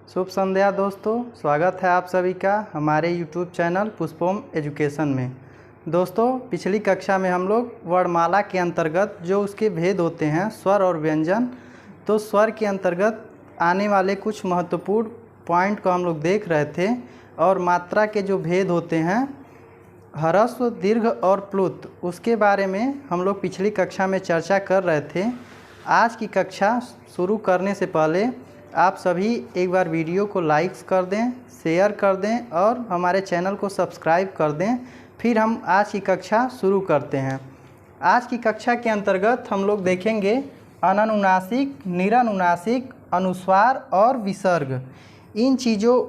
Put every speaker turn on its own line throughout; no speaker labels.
शुभ संध्या दोस्तों, स्वागत है आप सभी का हमारे YouTube चैनल पुष्पोम एजुकेशन में। दोस्तों, पिछली कक्षा में हम लोग वर्णमाला के अंतर्गत जो उसके भेद होते हैं स्वर और व्यंजन, तो स्वर के अंतर्गत आने वाले कुछ महत्वपूर्ण पॉइंट को हम लोग देख रहे थे और मात्रा के जो भेद होते हैं ह्रस्व, दीर्घ और प्लुत, उसके बारे में हम लोग पिछली कक्षा में चर्चा कर रहे थे। आज की कक्षा शुरू करने से पहले आप सभी एक बार वीडियो को लाइक्स कर दें, शेयर कर दें और हमारे चैनल को सब्सक्राइब कर दें। फिर हम आज की कक्षा शुरू करते हैं। आज की कक्षा के अंतर्गत हम लोग देखेंगे अननुनासिक, निरनुनासिक, अनुस्वार और विसर्ग। इन चीज़ों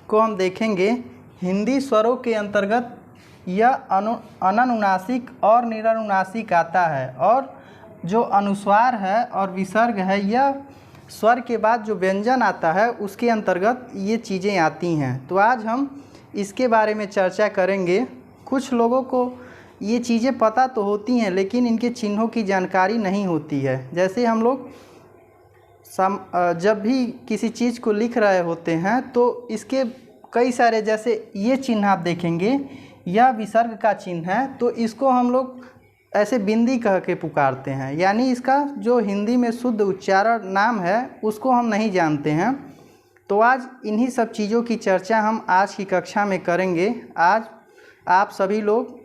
को हम देखेंगे। हिंदी स्वरों के अंतर्गत यह अननुनासिक और निरनुनासिक आता है, और जो अनुस्वार है और विसर्ग है यह स्वर के बाद जो व्यंजन आता है उसके अंतर्गत ये चीज़ें आती हैं। तो आज हम इसके बारे में चर्चा करेंगे। कुछ लोगों को ये चीज़ें पता तो होती हैं लेकिन इनके चिन्हों की जानकारी नहीं होती है। जैसे हम लोग जब भी किसी चीज़ को लिख रहे होते हैं तो इसके कई सारे, जैसे ये चिन्ह आप देखेंगे, यह विसर्ग का चिन्ह है, तो इसको हम लोग ऐसे बिंदी कह के पुकारते हैं, यानी इसका जो हिंदी में शुद्ध उच्चारण नाम है उसको हम नहीं जानते हैं। तो आज इन्हीं सब चीज़ों की चर्चा हम आज की कक्षा में करेंगे। आज आप सभी लोग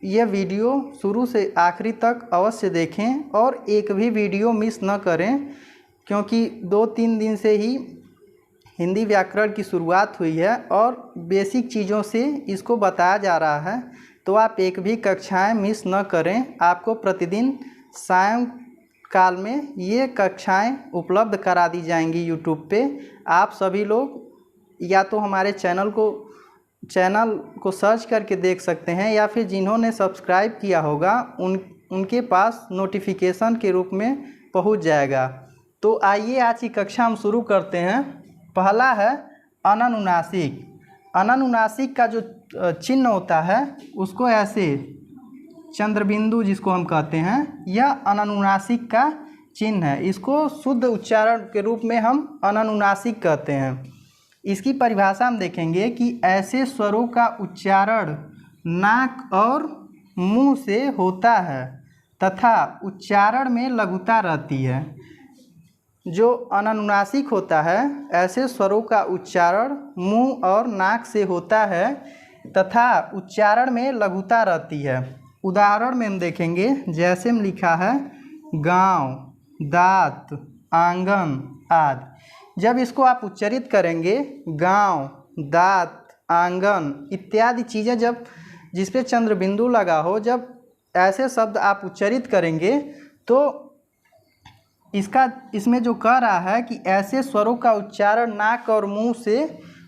यह वीडियो शुरू से आखिरी तक अवश्य देखें और एक भी वीडियो मिस न करें, क्योंकि 2-3 दिन से ही हिंदी व्याकरण की शुरुआत हुई है और बेसिक चीज़ों से इसको बताया जा रहा है। तो आप एक भी कक्षाएं मिस न करें। आपको प्रतिदिन सायंकाल में ये कक्षाएं उपलब्ध करा दी जाएंगी यूट्यूब पे। आप सभी लोग या तो हमारे चैनल को सर्च करके देख सकते हैं, या फिर जिन्होंने सब्सक्राइब किया होगा उनके पास नोटिफिकेशन के रूप में पहुंच जाएगा। तो आइए आज की कक्षा हम शुरू करते हैं। पहला है अननुनासिक। अननुनासिक का जो चिन्ह होता है उसको ऐसे चंद्रबिंदु जिसको हम कहते हैं, यह अननुनासिक का चिन्ह है। इसको शुद्ध उच्चारण के रूप में हम अननुनासिक कहते हैं। इसकी परिभाषा हम देखेंगे कि ऐसे स्वरों का उच्चारण नाक और मुंह से होता है तथा उच्चारण में लघुता रहती है। जो अननुनासिक होता है, ऐसे स्वरों का उच्चारण मुंह और नाक से होता है तथा उच्चारण में लघुता रहती है। उदाहरण में हम देखेंगे, जैसे में लिखा है गांव, दांत, आंगन आदि। जब इसको आप उच्चारित करेंगे, गांव, दांत, आंगन इत्यादि चीज़ें जब जिस पे चंद्र बिंदु लगा हो, जब ऐसे शब्द आप उच्चारित करेंगे तो इसमें जो कह रहा है कि ऐसे स्वरों का उच्चारण नाक और मुंह से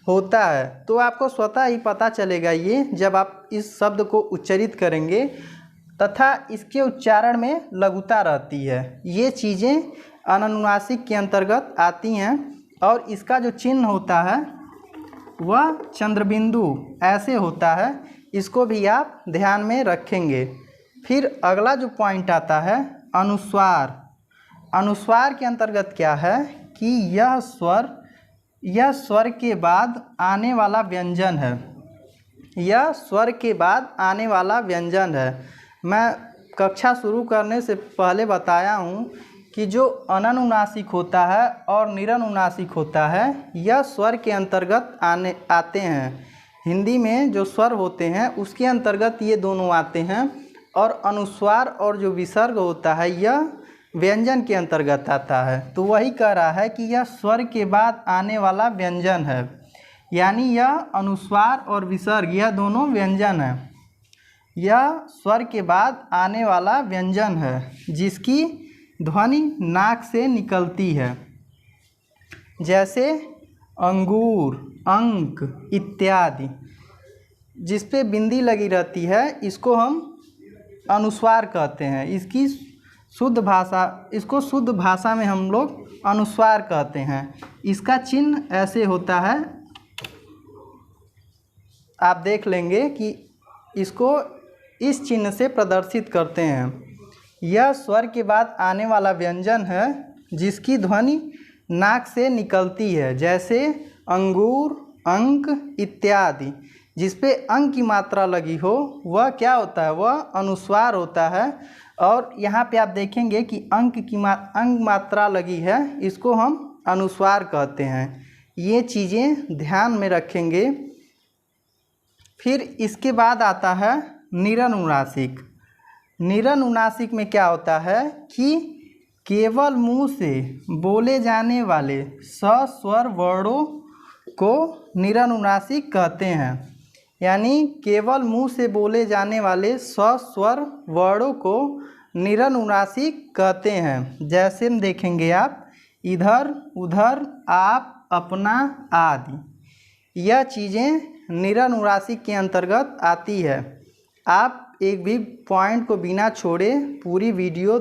होता है, तो आपको स्वतः ही पता चलेगा ये जब आप इस शब्द को उच्चारित करेंगे तथा इसके उच्चारण में लघुता रहती है। ये चीज़ें अननुनासिक के अंतर्गत आती हैं और इसका जो चिन्ह होता है वह चंद्रबिंदु ऐसे होता है। इसको भी आप ध्यान में रखेंगे। फिर अगला जो पॉइंट आता है अनुस्वार। अनुस्वार के अंतर्गत क्या है कि यह स्वर के बाद आने वाला व्यंजन है। यह स्वर के बाद आने वाला व्यंजन है। मैं कक्षा शुरू करने से पहले बताया हूँ कि जो अननुनासिक होता है और निरनुनासिक होता है, यह स्वर के अंतर्गत आते हैं। हिंदी में जो स्वर होते हैं उसके अंतर्गत ये दोनों आते हैं, और अनुस्वार और जो विसर्ग होता है यह व्यंजन के अंतर्गत आता है। तो वही कह रहा है कि यह स्वर के बाद आने वाला व्यंजन है, यानी यह अनुस्वार और विसर्ग यह दोनों व्यंजन है। यह स्वर के बाद आने वाला व्यंजन है जिसकी ध्वनि नाक से निकलती है, जैसे अंगूर, अंक इत्यादि। जिस पे बिंदी लगी रहती है इसको हम अनुस्वार कहते हैं। इसको शुद्ध भाषा में हम लोग अनुस्वार कहते हैं। इसका चिन्ह ऐसे होता है, आप देख लेंगे कि इसको इस चिन्ह से प्रदर्शित करते हैं। यह स्वर के बाद आने वाला व्यंजन है जिसकी ध्वनि नाक से निकलती है, जैसे अंगूर, अंक इत्यादि। जिस पे अंक की मात्रा लगी हो वह क्या होता है, वह अनुस्वार होता है। और यहाँ पे आप देखेंगे कि अंक मात्रा लगी है, इसको हम अनुस्वार कहते हैं। ये चीज़ें ध्यान में रखेंगे। फिर इसके बाद आता है निरनुनासिक। निरनुनासिक में क्या होता है कि केवल मुंह से बोले जाने वाले सस्वर वर्णों को निरनुनासिक कहते हैं। यानी केवल मुंह से बोले जाने वाले सस्वर वर्णों को निरनुनासिक कहते हैं। जैसे हम देखेंगे आप, इधर, उधर, आप, अपना आदि। यह चीज़ें निरनुनासिक के अंतर्गत आती है। आप एक भी पॉइंट को बिना छोड़े पूरी वीडियो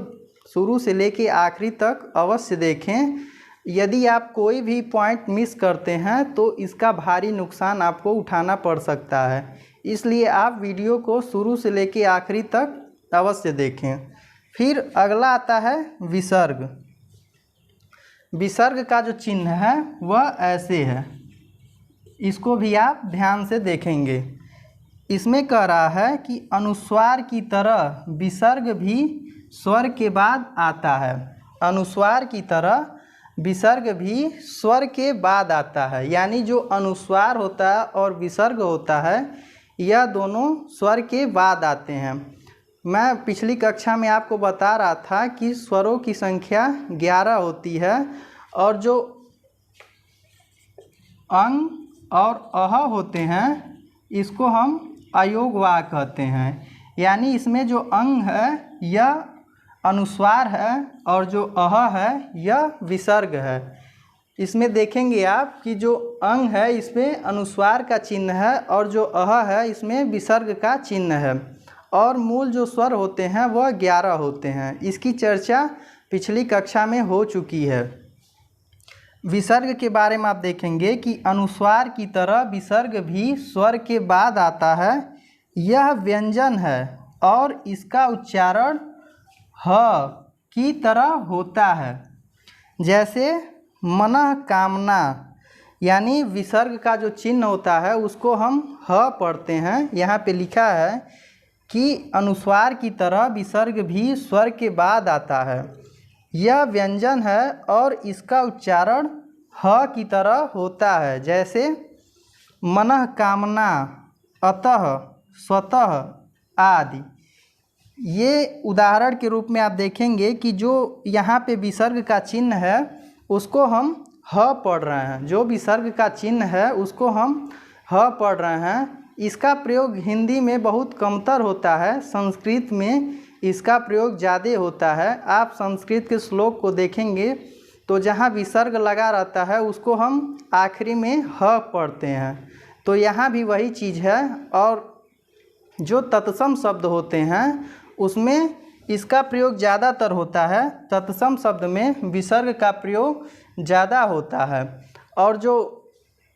शुरू से लेके आखिरी तक अवश्य देखें। यदि आप कोई भी पॉइंट मिस करते हैं तो इसका भारी नुकसान आपको उठाना पड़ सकता है। इसलिए आप वीडियो को शुरू से लेके आखिरी तक अवश्य देखें। फिर अगला आता है विसर्ग। विसर्ग का जो चिन्ह है वह ऐसे है, इसको भी आप ध्यान से देखेंगे। इसमें कह रहा है कि अनुस्वार की तरह विसर्ग भी स्वर के बाद आता है। अनुस्वार की तरह विसर्ग भी स्वर के बाद आता है। यानी जो अनुस्वार होता है और विसर्ग होता है, यह दोनों स्वर के बाद आते हैं। मैं पिछली कक्षा में आपको बता रहा था कि स्वरों की संख्या 11 होती है और जो अंग और अह होते हैं इसको हम अयोगवाह कहते हैं। यानी इसमें जो अंग है यह अनुस्वार है और जो अह है यह विसर्ग है। इसमें देखेंगे आप कि जो अंग है इसमें अनुस्वार का चिन्ह है और जो अह है इसमें विसर्ग का चिन्ह है। और मूल जो स्वर होते हैं वह 11 होते हैं। इसकी चर्चा पिछली कक्षा में हो चुकी है। विसर्ग के बारे में आप देखेंगे कि अनुस्वार की तरह विसर्ग भी स्वर के बाद आता है। यह व्यंजन है और इसका उच्चारण ह की तरह होता है। जैसे मनः कामना, यानी विसर्ग का जो चिन्ह होता है उसको हम ह पढ़ते हैं। यहाँ पे लिखा है कि अनुस्वार की तरह विसर्ग भी स्वर के बाद आता है। यह व्यंजन है और इसका उच्चारण ह की तरह होता है। जैसे मनः कामना, अतः, स्वतः आदि। ये उदाहरण के रूप में आप देखेंगे कि जो यहाँ पे विसर्ग का चिन्ह है उसको हम ह पढ़ रहे हैं। जो विसर्ग का चिन्ह है उसको हम ह पढ़ रहे हैं। इसका प्रयोग हिंदी में बहुत कमतर होता है, संस्कृत में इसका प्रयोग ज़्यादा होता है। आप संस्कृत के श्लोक को देखेंगे तो जहाँ विसर्ग लगा रहता है उसको हम आखिरी में ह पढ़ते हैं। तो यहाँ भी वही चीज़ है। और जो तत्सम शब्द होते हैं उसमें इसका प्रयोग ज़्यादातर होता है। तत्सम शब्द में विसर्ग का प्रयोग ज़्यादा होता है और जो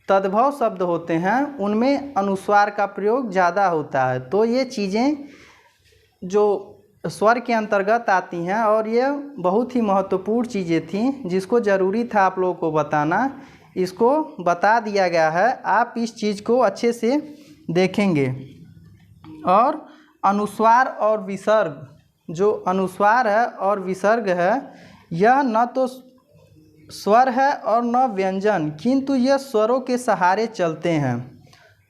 तद्भव शब्द होते हैं उनमें अनुस्वार का प्रयोग ज़्यादा होता है। तो ये चीज़ें जो स्वर के अंतर्गत आती हैं और ये बहुत ही महत्वपूर्ण चीज़ें थीं जिसको ज़रूरी था आप लोगों को बताना। इसको बता दिया गया है, आप इस चीज़ को अच्छे से देखेंगे। और अनुस्वार और विसर्ग, जो अनुस्वार है और विसर्ग है यह न तो स्वर है और न व्यंजन, किंतु यह स्वरों के सहारे चलते हैं।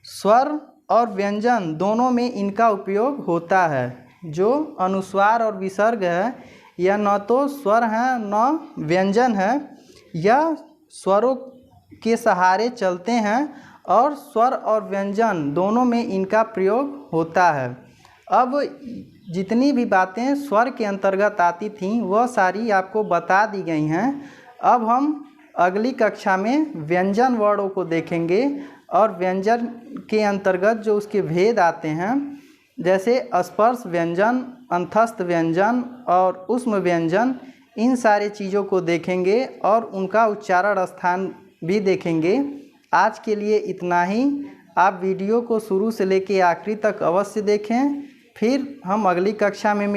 स्वर और व्यंजन दोनों में इनका उपयोग होता है। जो अनुस्वार और विसर्ग है यह न तो स्वर है न व्यंजन है, यह स्वरों के सहारे चलते हैं और स्वर और व्यंजन दोनों में इनका प्रयोग होता है। अब जितनी भी बातें स्वर के अंतर्गत आती थीं वह सारी आपको बता दी गई हैं। अब हम अगली कक्षा में व्यंजन वर्णों को देखेंगे और व्यंजन के अंतर्गत जो उसके भेद आते हैं, जैसे स्पर्श व्यंजन, अंतस्थ व्यंजन और ऊष्म व्यंजन, इन सारे चीज़ों को देखेंगे और उनका उच्चारण स्थान भी देखेंगे। आज के लिए इतना ही। आप वीडियो को शुरू से लेकर आखिरी तक अवश्य देखें। फिर हम अगली कक्षा में